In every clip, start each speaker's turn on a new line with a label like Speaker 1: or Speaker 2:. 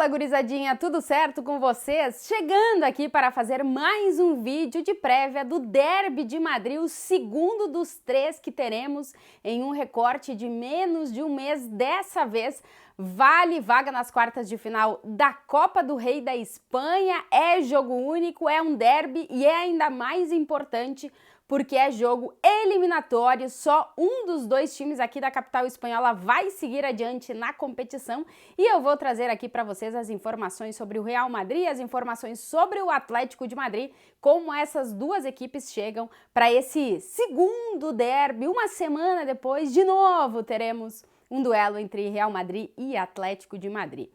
Speaker 1: Fala, gurizadinha, tudo certo com vocês? Chegando aqui para fazer mais um vídeo de prévia do Derby de Madrid, o segundo dos 3 que teremos em um recorte de menos de um mês. Dessa vez, vale vaga nas quartas de final da Copa do Rei da Espanha. É jogo único, é um derby e é ainda mais importante porque é jogo eliminatório, só um dos dois times aqui da capital espanhola vai seguir adiante na competição e eu vou trazer aqui para vocês as informações sobre o Real Madrid, as informações sobre o Atlético de Madrid, como essas duas equipes chegam para esse segundo derby. Uma semana depois, de novo, teremos um duelo entre Real Madrid e Atlético de Madrid.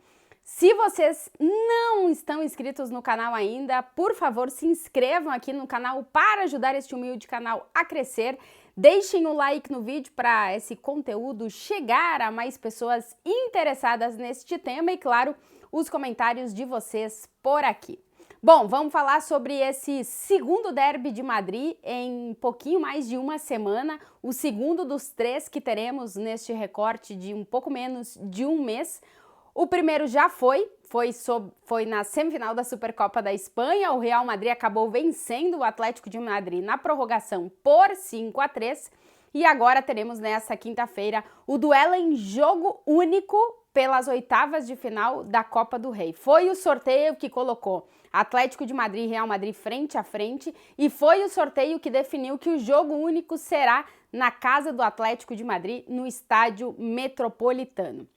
Speaker 1: Se vocês não estão inscritos no canal ainda, por favor, se inscrevam aqui no canal para ajudar este humilde canal a crescer. Deixem o like no vídeo para esse conteúdo chegar a mais pessoas interessadas neste tema e, claro, os comentários de vocês por aqui. Bom, vamos falar sobre esse segundo derby de Madrid em um pouquinho mais de uma semana, o segundo dos 3 que teremos neste recorte de um pouco menos de um mês. O primeiro já foi na semifinal da Supercopa da Espanha. O Real Madrid acabou vencendo o Atlético de Madrid na prorrogação por 5-3. E agora teremos nessa quinta-feira o duelo em jogo único pelas oitavas de final da Copa do Rei. Foi o sorteio que colocou Atlético de Madrid e Real Madrid frente a frente e foi o sorteio que definiu que o jogo único será na casa do Atlético de Madrid, no Estádio Metropolitano.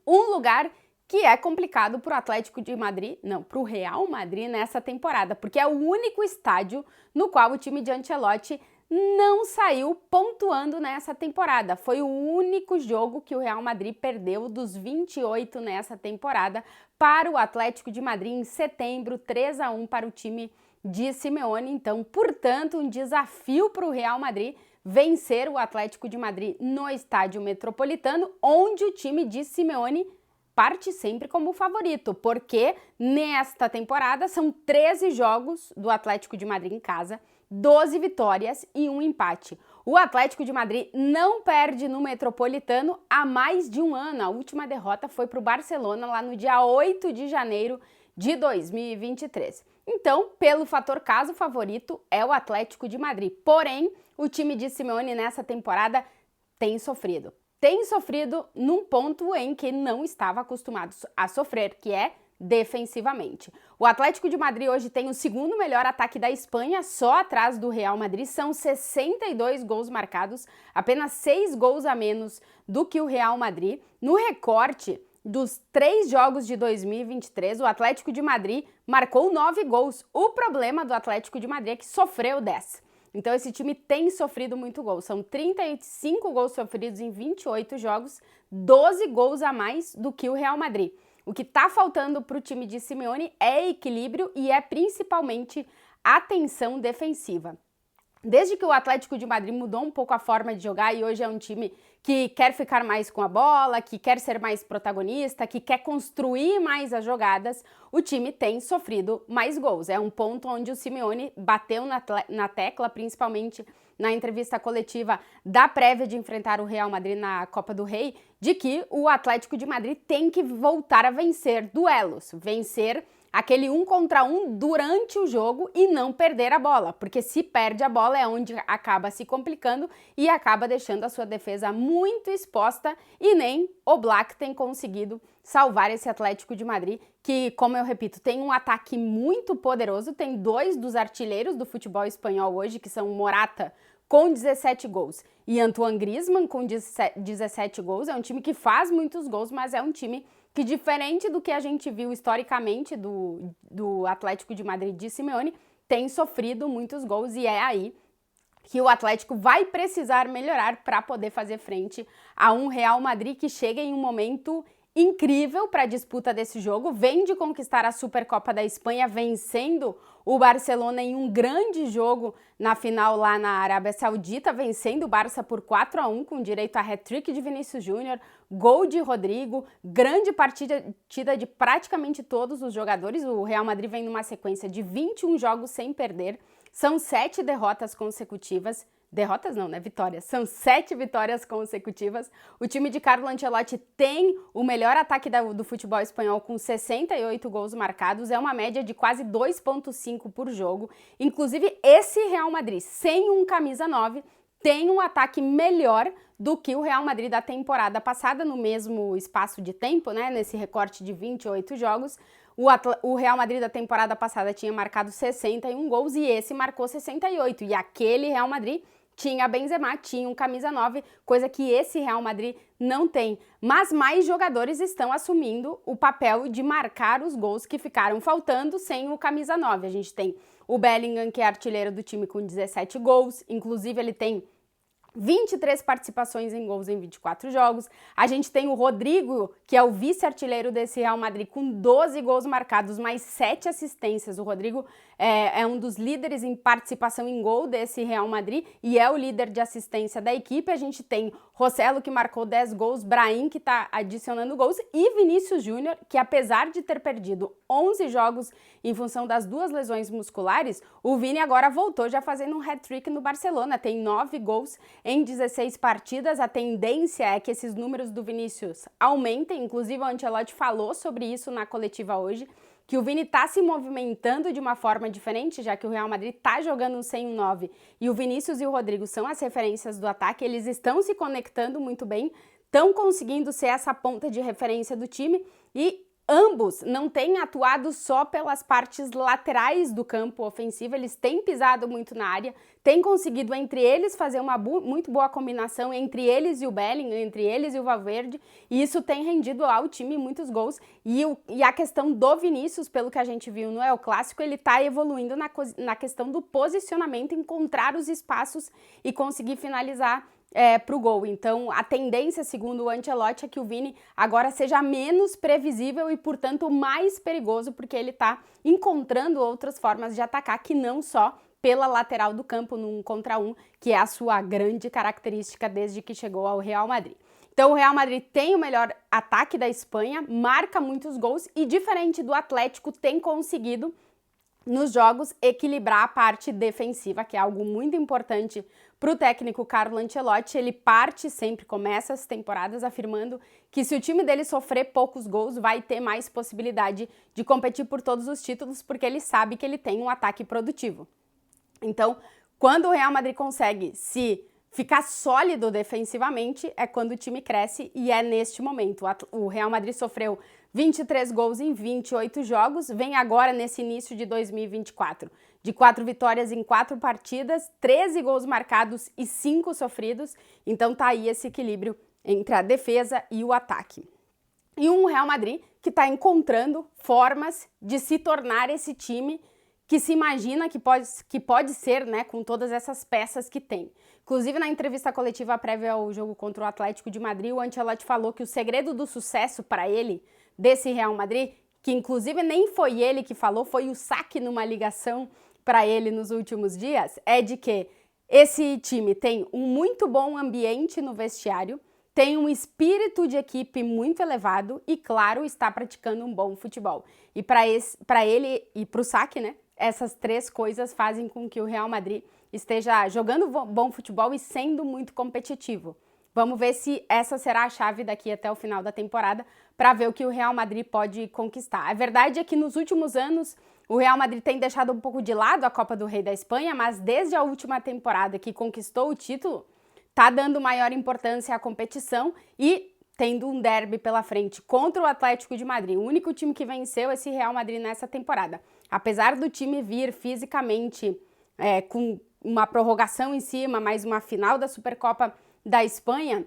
Speaker 1: Um lugar que é complicado para o Atlético de Madrid, não, para o Real Madrid nessa temporada, porque é o único estádio no qual o time de Ancelotti não saiu pontuando nessa temporada. Foi o único jogo que o Real Madrid perdeu dos 28 nessa temporada para o Atlético de Madrid em setembro, 3-1 para o time de Simeone. Então, portanto, um desafio para o Real Madrid vencer o Atlético de Madrid no Estádio Metropolitano, onde o time de Simeone parte sempre como favorito, porque nesta temporada são 13 jogos do Atlético de Madrid em casa, 12 vitórias e um empate. O Atlético de Madrid não perde no Metropolitano há mais de um ano. A última derrota foi para o Barcelona lá no dia 8 de janeiro de 2023. Então, pelo fator caso, o favorito é o Atlético de Madrid. Porém, o time de Simeone nessa temporada tem sofrido. Tem sofrido num ponto em que não estava acostumado a sofrer, que é defensivamente. O Atlético de Madrid hoje tem o segundo melhor ataque da Espanha, só atrás do Real Madrid. São 62 gols marcados, apenas 6 gols a menos do que o Real Madrid. No recorte dos 3 jogos de 2023, o Atlético de Madrid marcou 9 gols. O problema do Atlético de Madrid é que sofreu 10. Então esse time tem sofrido muito gol. São 35 gols sofridos em 28 jogos, 12 gols a mais do que o Real Madrid. O que está faltando para o time de Simeone é equilíbrio e é principalmente atenção defensiva. Desde que o Atlético de Madrid mudou um pouco a forma de jogar e hoje é um time que quer ficar mais com a bola, que quer ser mais protagonista, que quer construir mais as jogadas, o time tem sofrido mais gols. É um ponto onde o Simeone bateu na tecla, principalmente na entrevista coletiva da prévia de enfrentar o Real Madrid na Copa do Rei, de que o Atlético de Madrid tem que voltar a vencer duelos, vencer aquele 1 contra 1 durante o jogo e não perder a bola, porque se perde a bola é onde acaba se complicando e acaba deixando a sua defesa muito exposta e nem o Black tem conseguido salvar esse Atlético de Madrid, que, como eu repito, tem um ataque muito poderoso, tem 2 dos artilheiros do futebol espanhol hoje, que são Morata com 17 gols e Antoine Griezmann com 17 gols. É um time que faz muitos gols, mas é um time que, diferente do que a gente viu historicamente do Atlético de Madrid de Simeone, tem sofrido muitos gols e é aí que o Atlético vai precisar melhorar para poder fazer frente a um Real Madrid que chega em um momento incrível para a disputa desse jogo, vem de conquistar a Supercopa da Espanha, vencendo o Barcelona em um grande jogo na final lá na Arábia Saudita, vencendo o Barça por 4-1, com direito a hat-trick de Vinícius Júnior, gol de Rodrigo, grande partida de praticamente todos os jogadores. O Real Madrid vem numa sequência de 21 jogos sem perder, são 7 derrotas consecutivas, derrotas não, né? Vitórias. São 7 vitórias consecutivas. O time de Carlo Ancelotti tem o melhor ataque do futebol espanhol com 68 gols marcados. É uma média de quase 2,5 por jogo. Inclusive, esse Real Madrid, sem um camisa 9, tem um ataque melhor do que o Real Madrid da temporada passada, no mesmo espaço de tempo, né? Nesse recorte de 28 jogos. O Real Madrid da temporada passada tinha marcado 61 gols e esse marcou 68. E aquele Real Madrid tinha Benzema, tinha um camisa 9, coisa que esse Real Madrid não tem. Mas mais jogadores estão assumindo o papel de marcar os gols que ficaram faltando sem o camisa 9. A gente tem o Bellingham, que é artilheiro do time com 17 gols, inclusive ele tem 23 participações em gols em 24 jogos. A gente tem o Rodrigo, que é o vice-artilheiro desse Real Madrid, com 12 gols marcados, mais 7 assistências. O Rodrigo é um dos líderes em participação em gol desse Real Madrid e é o líder de assistência da equipe. A gente tem Rossello, que marcou 10 gols, Brahim, que está adicionando gols, e Vinícius Júnior, que apesar de ter perdido 11 jogos em função das 2 lesões musculares, o Vini agora voltou já fazendo um hat-trick no Barcelona, tem 9 gols em 16 partidas. A tendência é que esses números do Vinícius aumentem, inclusive o Ancelotti falou sobre isso na coletiva hoje, que o Vini está se movimentando de uma forma diferente, já que o Real Madrid está jogando sem um 9 e o Vinícius e o Rodrigo são as referências do ataque, eles estão se conectando muito bem, estão conseguindo ser essa ponta de referência do time e ambos não têm atuado só pelas partes laterais do campo ofensivo, eles têm pisado muito na área, têm conseguido entre eles fazer uma muito boa combinação entre eles e o Bellingham, entre eles e o Valverde, e isso tem rendido ao time muitos gols. E a questão do Vinícius, pelo que a gente viu no El Clássico, ele está evoluindo na questão do posicionamento, encontrar os espaços e conseguir finalizar para o gol. Então, a tendência, segundo o Ancelotti, é que o Vini agora seja menos previsível e, portanto, mais perigoso, porque ele está encontrando outras formas de atacar que não só pela lateral do campo, no 1 contra 1, que é a sua grande característica desde que chegou ao Real Madrid. Então, o Real Madrid tem o melhor ataque da Espanha, marca muitos gols e, diferente do Atlético, tem conseguido nos jogos equilibrar a parte defensiva, que é algo muito importante para o técnico Carlo Ancelotti. Ele começa as temporadas afirmando que se o time dele sofrer poucos gols, vai ter mais possibilidade de competir por todos os títulos, porque ele sabe que ele tem um ataque produtivo. Então, quando o Real Madrid consegue se ficar sólido defensivamente, é quando o time cresce e é neste momento. O Real Madrid sofreu 23 gols em 28 jogos, vem agora nesse início de 2024, de 4 vitórias em 4 partidas, 13 gols marcados e 5 sofridos, então tá aí esse equilíbrio entre a defesa e o ataque. E um Real Madrid que está encontrando formas de se tornar esse time que se imagina que pode ser, né, com todas essas peças que tem. Inclusive, na entrevista coletiva prévia ao jogo contra o Atlético de Madrid, o Ancelotti falou que o segredo do sucesso para ele, desse Real Madrid, que inclusive nem foi ele que falou, foi o Saque numa ligação para ele nos últimos dias, é de que esse time tem um muito bom ambiente no vestiário, tem um espírito de equipe muito elevado e, claro, está praticando um bom futebol. E para ele e para o Saque, né, essas 3 coisas fazem com que o Real Madrid esteja jogando bom futebol e sendo muito competitivo. Vamos ver se essa será a chave daqui até o final da temporada para ver o que o Real Madrid pode conquistar. A verdade é que nos últimos anos o Real Madrid tem deixado um pouco de lado a Copa do Rei da Espanha, mas desde a última temporada que conquistou o título, está dando maior importância à competição e tendo um derby pela frente contra o Atlético de Madrid, o único time que venceu esse Real Madrid nessa temporada. Apesar do time vir fisicamente com uma prorrogação em cima, mais uma final da Supercopa da Espanha,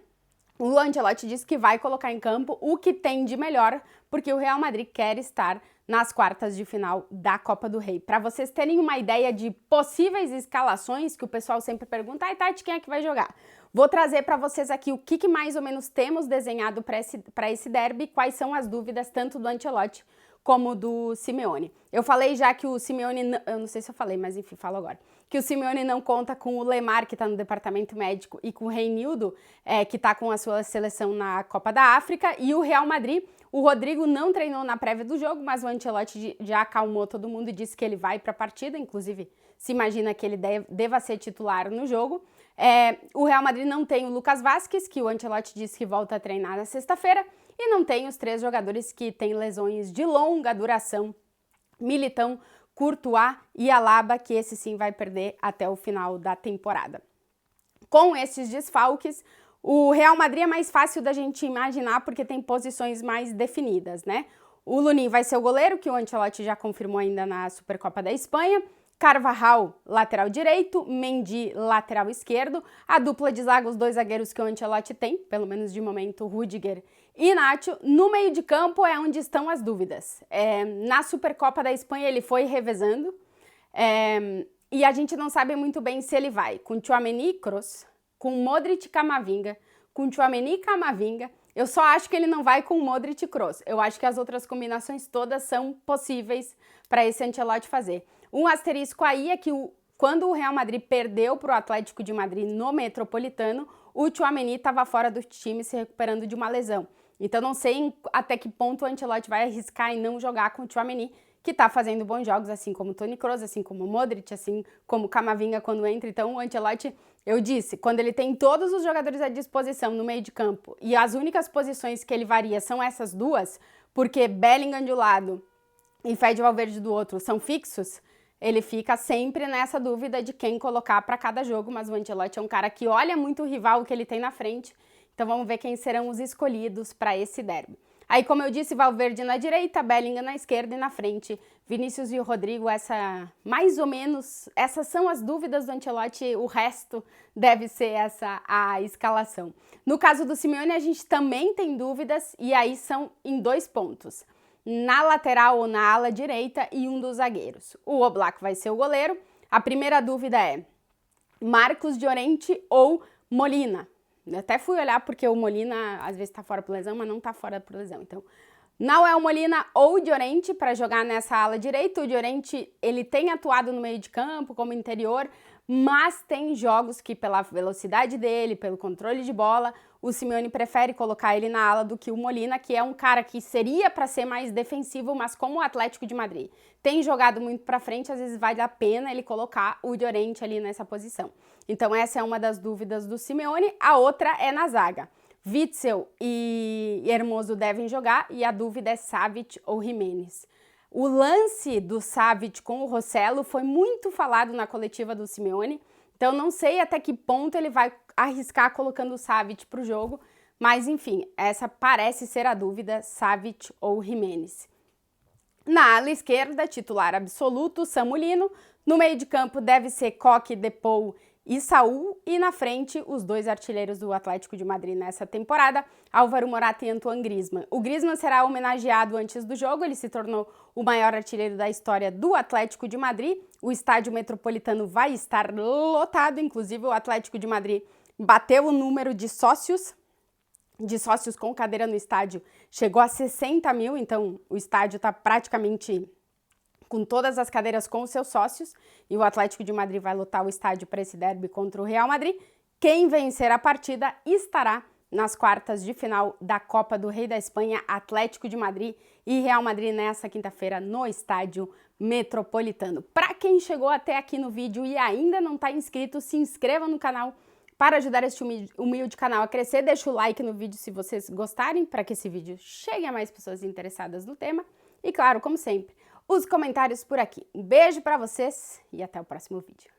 Speaker 1: o Ancelotti disse que vai colocar em campo o que tem de melhor, porque o Real Madrid quer estar nas quartas de final da Copa do Rei. Para vocês terem uma ideia de possíveis escalações, que o pessoal sempre pergunta, ai Tati, quem é que vai jogar? Vou trazer para vocês aqui o que mais ou menos temos desenhado para esse derby, quais são as dúvidas tanto do Ancelotti como do Simeone. Eu falei já que o Simeone, eu não sei se eu falei, mas enfim, falo agora, que o Simeone não conta com o Lemar, que está no departamento médico, e com o Reinildo, que está com a sua seleção na Copa da África, e o Real Madrid, o Rodrigo não treinou na prévia do jogo, mas o Ancelotti já acalmou todo mundo e disse que ele vai para a partida, inclusive se imagina que ele deva ser titular no jogo. O Real Madrid não tem o Lucas Vázquez, que o Ancelotti disse que volta a treinar na sexta-feira, e não tem os 3 jogadores que têm lesões de longa duração, Militão, Courtois e Alaba, que esse sim vai perder até o final da temporada. Com esses desfalques, o Real Madrid é mais fácil da gente imaginar porque tem posições mais definidas, né? O Lunin vai ser o goleiro, que o Ancelotti já confirmou ainda na Supercopa da Espanha. Carvajal, lateral direito, Mendy, lateral esquerdo. A dupla de zaga, os 2 zagueiros que o Ancelotti tem, pelo menos de momento, Rüdiger e Nacho. No meio de campo é onde estão as dúvidas. Na Supercopa da Espanha ele foi revezando e a gente não sabe muito bem se ele vai com Tchouaméni e Kroos, com Modric e Camavinga, com Tchouaméni e Camavinga. Eu só acho que ele não vai com Modric e Kroos. Eu acho que as outras combinações todas são possíveis para esse Ancelotti fazer. Um asterisco aí é que quando o Real Madrid perdeu para o Atlético de Madrid no Metropolitano, o Tchouaméni estava fora do time se recuperando de uma lesão. Então não sei até que ponto o Ancelotti vai arriscar em não jogar com o Tchouaméni, que está fazendo bons jogos, assim como o Toni Kroos, assim como o Modric, assim como o Camavinga quando entra. Então o Ancelotti, eu disse, quando ele tem todos os jogadores à disposição no meio de campo e as únicas posições que ele varia são essas duas, porque Bellingham de um lado e Fede Valverde do outro são fixos, ele fica sempre nessa dúvida de quem colocar para cada jogo, mas o Ancelotti é um cara que olha muito o rival que ele tem na frente, então vamos ver quem serão os escolhidos para esse derby. Aí, como eu disse, Valverde na direita, Bellingham na esquerda e na frente, Vinícius e o Rodrigo, mais ou menos, essas são as dúvidas do Ancelotti, o resto deve ser essa a escalação. No caso do Simeone, a gente também tem dúvidas e aí são em 2 pontos. Na lateral ou na ala direita e um dos zagueiros. O Oblak vai ser o goleiro. A primeira dúvida é Marcos Llorente ou Molina. Eu até fui olhar porque o Molina às vezes tá fora por lesão, mas não tá fora por lesão. Então, não é o Molina ou o Llorente para jogar nessa ala direita. O Llorente, ele tem atuado no meio de campo como interior, mas tem jogos que pela velocidade dele, pelo controle de bola, o Simeone prefere colocar ele na ala do que o Molina, que é um cara que seria para ser mais defensivo, mas como o Atlético de Madrid tem jogado muito para frente, às vezes vale a pena ele colocar o Llorente ali nessa posição. Então essa é uma das dúvidas do Simeone. A outra é na zaga. Witsel e Hermoso devem jogar e a dúvida é Savic ou Jiménez. O lance do Savic com o Rossello foi muito falado na coletiva do Simeone, então não sei até que ponto ele vai arriscar colocando o Savic para o jogo, mas enfim, essa parece ser a dúvida, Savic ou Jiménez. Na ala esquerda, titular absoluto, Samu Lino. No meio de campo deve ser Coque, Depou e Saúl, e na frente os 2 artilheiros do Atlético de Madrid nessa temporada, Álvaro Morata e Antoine Griezmann. O Griezmann será homenageado antes do jogo, ele se tornou o maior artilheiro da história do Atlético de Madrid. O estádio Metropolitano vai estar lotado, inclusive o Atlético de Madrid bateu o número de sócios com cadeira no estádio, chegou a 60 mil, então o estádio está praticamente com todas as cadeiras com os seus sócios, e o Atlético de Madrid vai lotar o estádio para esse derby contra o Real Madrid. Quem vencer a partida estará nas quartas de final da Copa do Rei da Espanha, Atlético de Madrid e Real Madrid nessa quinta-feira no estádio Metropolitano. Para quem chegou até aqui no vídeo e ainda não está inscrito, se inscreva no canal para ajudar este humilde canal a crescer. Deixa o like no vídeo se vocês gostarem, para que esse vídeo chegue a mais pessoas interessadas no tema. E claro, como sempre, os comentários por aqui. Um beijo para vocês e até o próximo vídeo.